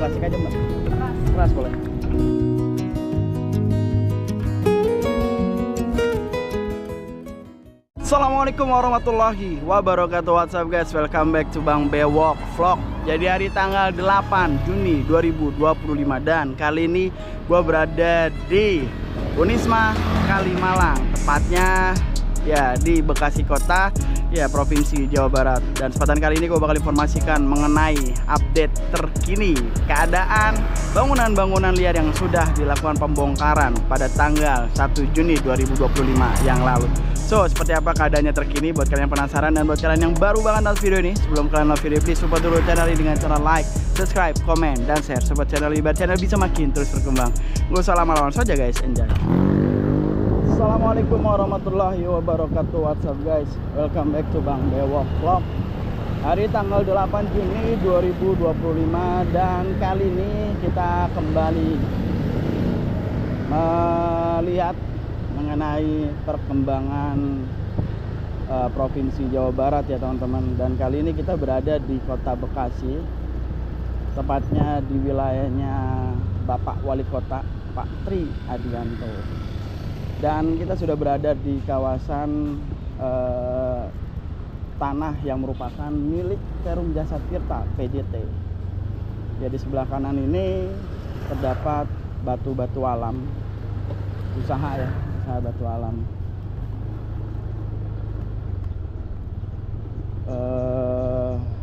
klasik aja mbak? Keras. Keras boleh. Assalamualaikum warahmatullahi wabarakatuh. What's up guys, welcome back to Bang Bewok Vlog. Jadi hari tanggal 8 Juni 2025 dan kali ini gue berada di Unisma Kalimalang, tepatnya ya di Bekasi Kota, ya Provinsi Jawa Barat. Dan kesempatan kali ini gue bakal informasikan mengenai update terkini keadaan bangunan-bangunan liar yang sudah dilakukan pembongkaran pada tanggal 1 Juni 2025 yang lalu. So, seperti apa keadaannya terkini? Buat kalian penasaran dan buat kalian yang baru banget nonton video ini, sebelum kalian nonton video, please support dulu channel ini dengan cara like, subscribe, komen, dan share. Support channel ini biar channel bisa makin terus berkembang. Gak usah lama-lama saja guys, enjoy. Assalamualaikum warahmatullahi wabarakatuh. What's up guys, welcome back to Bang Bewok Vlog. Hari tanggal 8 Juni 2025 dan kali ini kita kembali melihat mengenai perkembangan Provinsi Jawa Barat ya teman-teman. Dan kali ini kita berada di Kota Bekasi, tepatnya di wilayahnya Bapak Wali Kota Pak Tri Adianto. Dan kita sudah berada di kawasan tanah yang merupakan milik Perum Jasa Tirta PJT. Ya, di sebelah kanan ini terdapat batu-batu alam, usaha ya, usaha batu alam.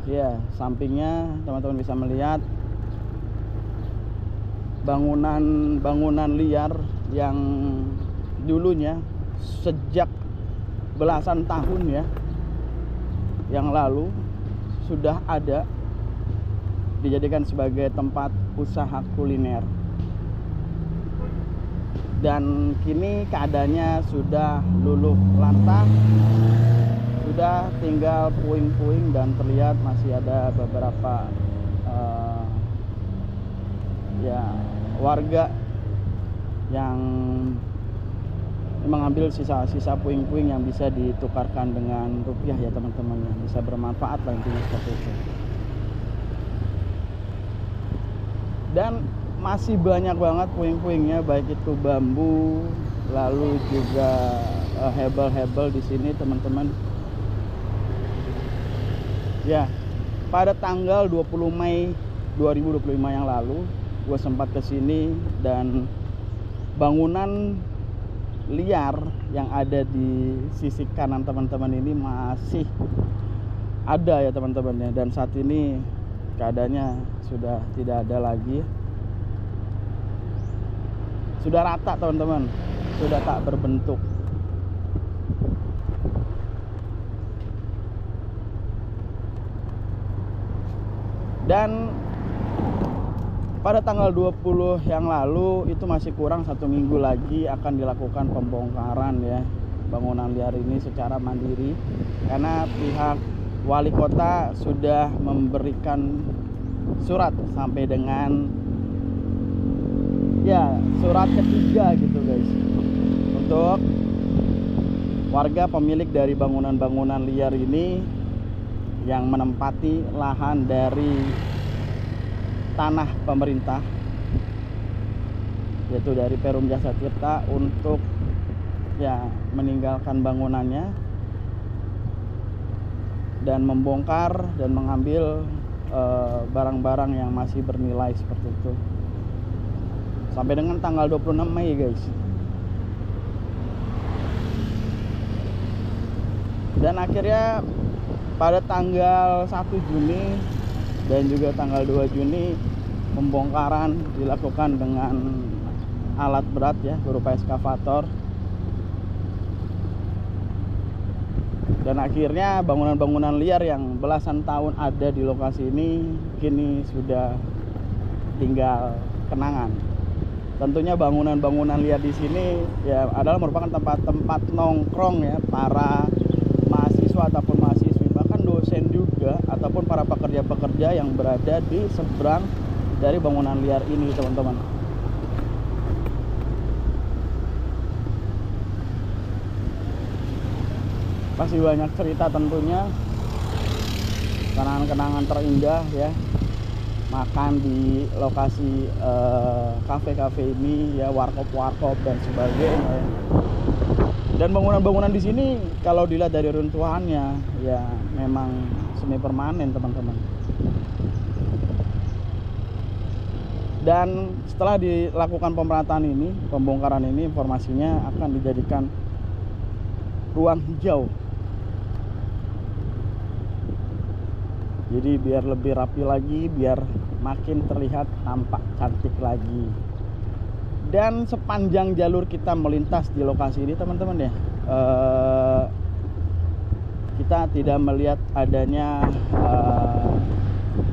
Ya, sampingnya teman-teman bisa melihat bangunan-bangunan liar yang dulunya sejak belasan tahun ya yang lalu sudah ada dijadikan sebagai tempat usaha kuliner. Dan kini keadaannya sudah luluh lantang, sudah tinggal puing-puing dan terlihat masih ada beberapa ya warga yang mengambil sisa-sisa puing-puing yang bisa ditukarkan dengan rupiah ya teman-teman, yang bisa bermanfaat lah intinya seperti itu. Dan masih banyak banget puing-puingnya, baik itu bambu, lalu juga hebel-hebel di sini teman-teman. Ya, pada tanggal 20 Mei 2025 yang lalu, gue sempat kesini dan bangunan liar yang ada di sisi kanan teman-teman ini masih ada ya teman-teman ya. Dan saat ini keadaannya sudah tidak ada lagi, sudah rata teman-teman, sudah tak berbentuk. Dan pada tanggal 20 yang lalu itu masih kurang 1 minggu lagi akan dilakukan pembongkaran ya bangunan liar ini secara mandiri, karena pihak wali kota sudah memberikan surat sampai dengan ya surat ketiga gitu guys, untuk warga pemilik dari bangunan-bangunan liar ini yang menempati lahan dari tanah pemerintah, yaitu dari Perum Jasa Tirta, untuk ya meninggalkan bangunannya dan membongkar dan mengambil barang-barang yang masih bernilai seperti itu sampai dengan tanggal 26 Mei guys. Dan akhirnya pada tanggal 1 Juni dan juga tanggal 2 Juni pembongkaran dilakukan dengan alat berat ya berupa eskavator. Dan akhirnya bangunan-bangunan liar yang belasan tahun ada di lokasi ini kini sudah tinggal kenangan. Tentunya bangunan-bangunan liar di sini ya adalah merupakan tempat-tempat nongkrong ya para mahasiswa ataupun mahasiswi, bahkan dosen juga, ataupun para pekerja-pekerja yang berada di seberang dari bangunan liar ini teman-teman. Masih banyak cerita tentunya, kenangan-kenangan terindah ya, makan di lokasi kafe-kafe ini ya, warkop-warkop dan sebagainya. Dan bangunan-bangunan di sini kalau dilihat dari runtuhannya ya memang semi permanen teman-teman. Dan setelah dilakukan pemerataan ini, pembongkaran ini, informasinya akan dijadikan ruang hijau. Jadi biar lebih rapi lagi, biar makin terlihat tampak cantik lagi. Dan sepanjang jalur kita melintas di lokasi ini teman-teman ya, kita tidak melihat adanya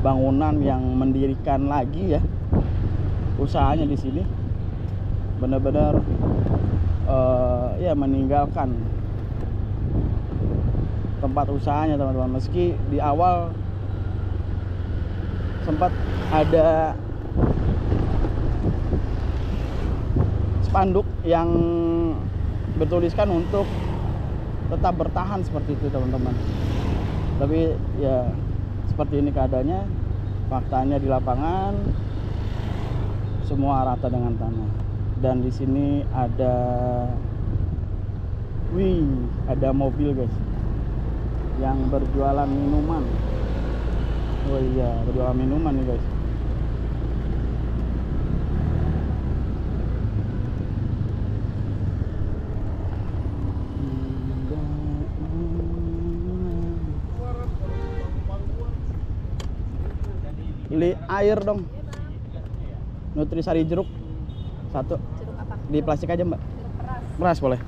bangunan yang mendirikan lagi ya. Usahanya di sini benar-benar ya meninggalkan tempat usahanya teman-teman. Meski di awal sempat ada spanduk yang bertuliskan untuk tetap bertahan seperti itu teman-teman. Tapi ya seperti ini keadaannya, faktanya di lapangan semua rata dengan tanah. Dan di sini ada ada mobil guys yang berjualan minuman. Oh iya, berjualan minuman nih guys. Beli air dong. Nutrisari jeruk satu. Jeruk apa? Di plastik aja mbak. Jeruk peras. Peras boleh.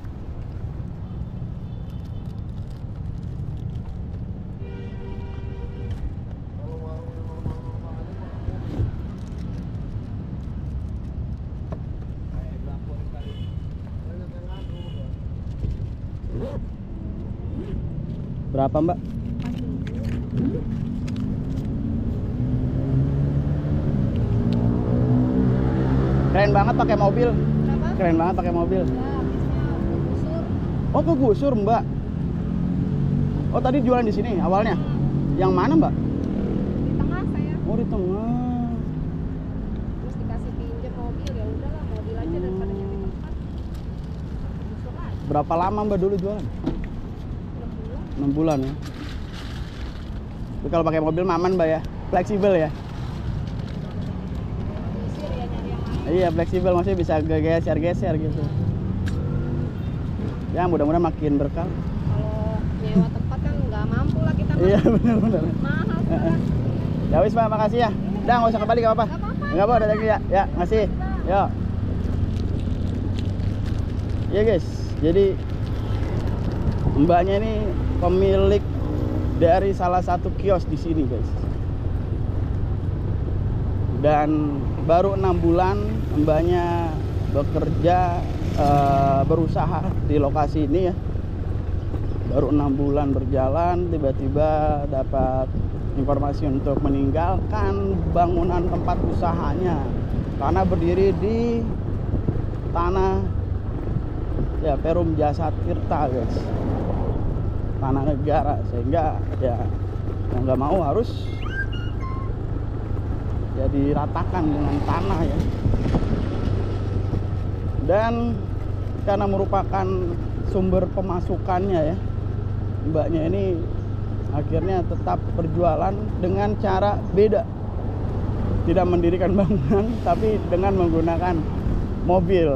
Berapa mbak? Keren banget pakai mobil. Berapa? Keren banget pakai mobil. Ya, habisnya kegusur. Oh, kegusur mbak. Oh, tadi jualan di sini awalnya. Yang mana mbak? Di tengah saya. Oh, di tengah. Terus dikasih pinjam mobil, ya udahlah mobil aja daripada nyari tempat. Kegusur aja. Berapa lama mbak dulu jualan? 6 bulan ya. Tapi kalau pakai mobil aman mbak ya, fleksibel ya. Diusir ya nyari yang lain. Iya, fleksibel, maksudnya bisa geser-geser gitu. Ya mudah-mudahan makin berkah. Kalau nyewa tempat kan nggak mampu lah kita. Iya benar-benar. Mahal sekarang. Ya wis mbak, makasih ya. Udah nggak usah kembali, nggak apa-apa. Nggak apa-apa. Nggak apa-apa, udah lagi ya. Ya, makasih. Yo. Ya guys, jadi mbaknya ini pemilik dari salah satu kios di sini guys. Dan baru 6 bulan mbaknya bekerja, berusaha di lokasi ini ya. Baru 6 bulan berjalan, tiba-tiba dapat informasi untuk meninggalkan bangunan tempat usahanya karena berdiri di tanah ya Perum Jasa Tirta guys, tanah negara, sehingga ya mau nggak mau harus ya diratakan dengan tanah ya. Dan karena merupakan sumber pemasukannya ya, mbaknya ini akhirnya tetap berjualan dengan cara beda, tidak mendirikan bangunan tapi dengan menggunakan mobil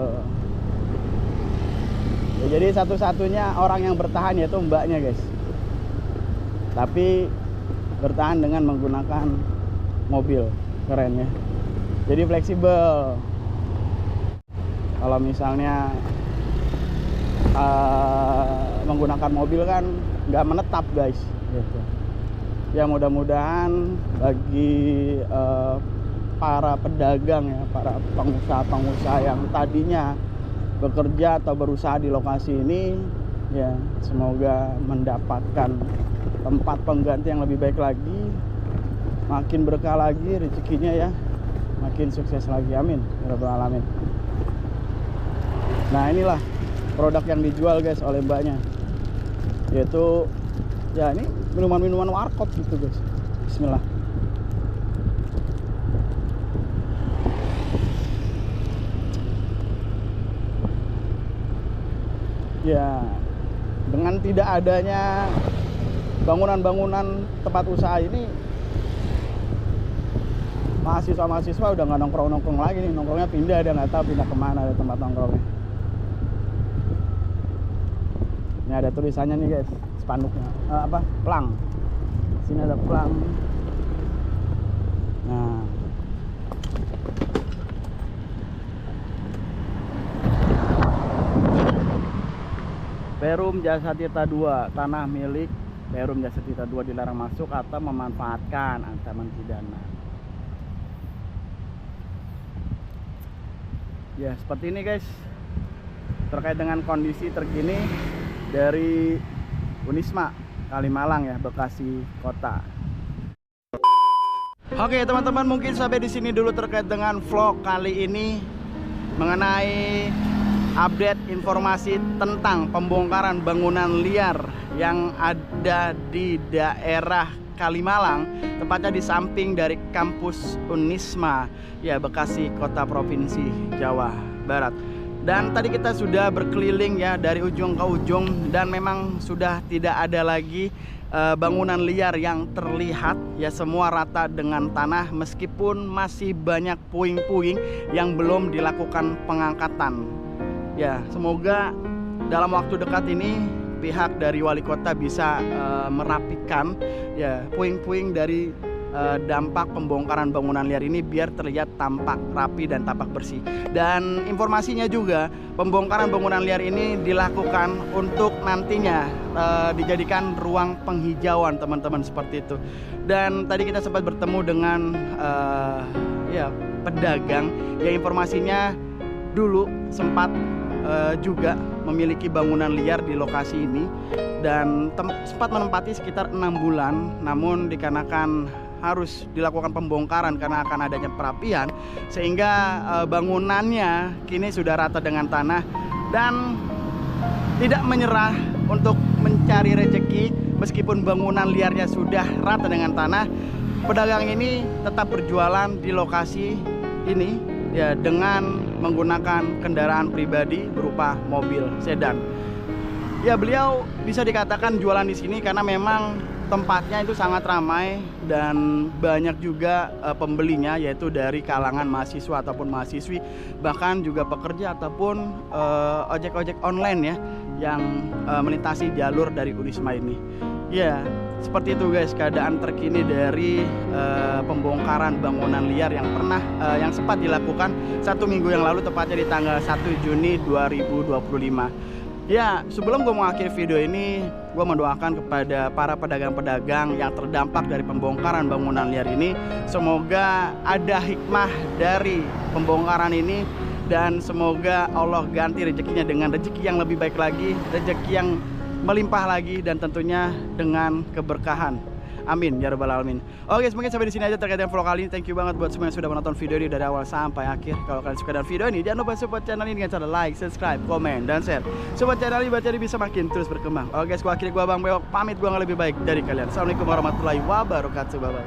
ya. Jadi satu-satunya orang yang bertahan yaitu mbaknya guys, tapi bertahan dengan menggunakan mobil. Keren ya, jadi fleksibel. Kalau misalnya menggunakan mobil kan nggak menetap guys gitu. Ya mudah-mudahan bagi para pedagang ya, para pengusaha-pengusaha yang tadinya bekerja atau berusaha di lokasi ini ya, semoga mendapatkan tempat pengganti yang lebih baik lagi, makin berkah lagi rezekinya ya, makin sukses lagi, amin ya rabbal alamin. Nah inilah produk yang dijual guys oleh mbaknya, yaitu ya ini minuman-minuman warkop gitu guys. Bismillah. Ya, dengan tidak adanya bangunan-bangunan tempat usaha ini, mahasiswa udah nggak nongkrong lagi nih. Nongkrongnya pindah, dia nggak tahu pindah kemana ada tempat nongkrongnya. Ini ada tulisannya nih guys, spanduknya pelang. Sini ada pelang. Nah, Perum Jasa Tirta 2, tanah milik Perum Jasa Tirta 2 dilarang masuk atau memanfaatkan, ancaman pidana. Ya, seperti ini guys, terkait dengan kondisi terkini dari Unisma Kalimalang ya, Bekasi Kota. Oke teman-teman, mungkin sampai di sini dulu terkait dengan vlog kali ini mengenai update informasi tentang pembongkaran bangunan liar yang ada di daerah Kalimalang, tepatnya di samping dari kampus Unisma ya, Bekasi Kota Provinsi Jawa Barat. Dan tadi kita sudah berkeliling ya dari ujung ke ujung, dan memang sudah tidak ada lagi bangunan liar yang terlihat ya, semua rata dengan tanah meskipun masih banyak puing-puing yang belum dilakukan pengangkatan. Ya, semoga dalam waktu dekat ini pihak dari wali kota bisa merapikan ya puing-puing dari dampak pembongkaran bangunan liar ini biar terlihat tampak rapi dan tampak bersih. Dan informasinya juga pembongkaran bangunan liar ini dilakukan untuk nantinya dijadikan ruang penghijauan teman-teman, seperti itu. Dan tadi kita sempat bertemu dengan ya pedagang yang informasinya dulu sempat juga memiliki bangunan liar di lokasi ini dan sempat menempati sekitar 6 bulan, namun dikarenakan harus dilakukan pembongkaran karena akan adanya perapian, sehingga bangunannya kini sudah rata dengan tanah dan tidak menyerah untuk mencari rezeki. Meskipun bangunan liarnya sudah rata dengan tanah, pedagang ini tetap berjualan di lokasi ini ya, dengan menggunakan kendaraan pribadi berupa mobil sedan. Ya, beliau bisa dikatakan jualan di sini karena memang tempatnya itu sangat ramai dan banyak juga pembelinya, yaitu dari kalangan mahasiswa ataupun mahasiswi, bahkan juga pekerja ataupun ojek-ojek online ya yang melintasi jalur dari Unisma ini. Ya, seperti itu guys keadaan terkini dari pembongkaran bangunan liar yang sempat dilakukan 1 minggu yang lalu, tepatnya di tanggal 1 Juni 2025. Ya, sebelum gue mengakhiri video ini, gue mendoakan kepada para pedagang-pedagang yang terdampak dari pembongkaran bangunan liar ini, semoga ada hikmah dari pembongkaran ini dan semoga Allah ganti rezekinya dengan rezeki yang lebih baik lagi, rezeki yang melimpah lagi, dan tentunya dengan keberkahan. Amin ya rabbal alamin. Oke, mungkin sampai di sini aja terkait dengan vlog kali ini. Thank you banget buat semua yang sudah menonton video ini dari awal sampai akhir. Kalau kalian suka dengan video ini, jangan lupa support channel ini dengan cara like, subscribe, komen, dan share. Support channel ini biar bisa makin terus berkembang. Oke guys, akhirnya gua Bang Bewok pamit, gua nggak lebih baik dari kalian. Assalamualaikum warahmatullahi wabarakatuh. Bye bye.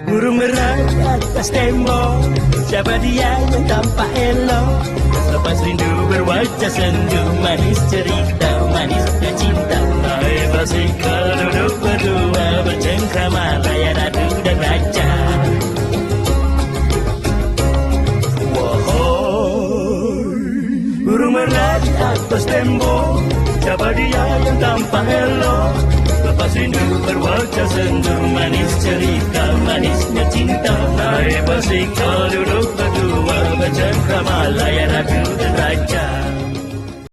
Burung merah atas tembok, siapa dia yang tampak elok? Lepas rindu berwajah sendu, manis cerita, manisnya cinta. Hai basikal duduk berdua, bercengkrama layar adu dan raja. Wahai burung merah di atas tembok, siapa dia yang tampak elok? Lepas rindu berwajah sendu, manis cerita, manisnya cinta. Hai basikal duduk berdua, bercengkrama layar adu dan raja.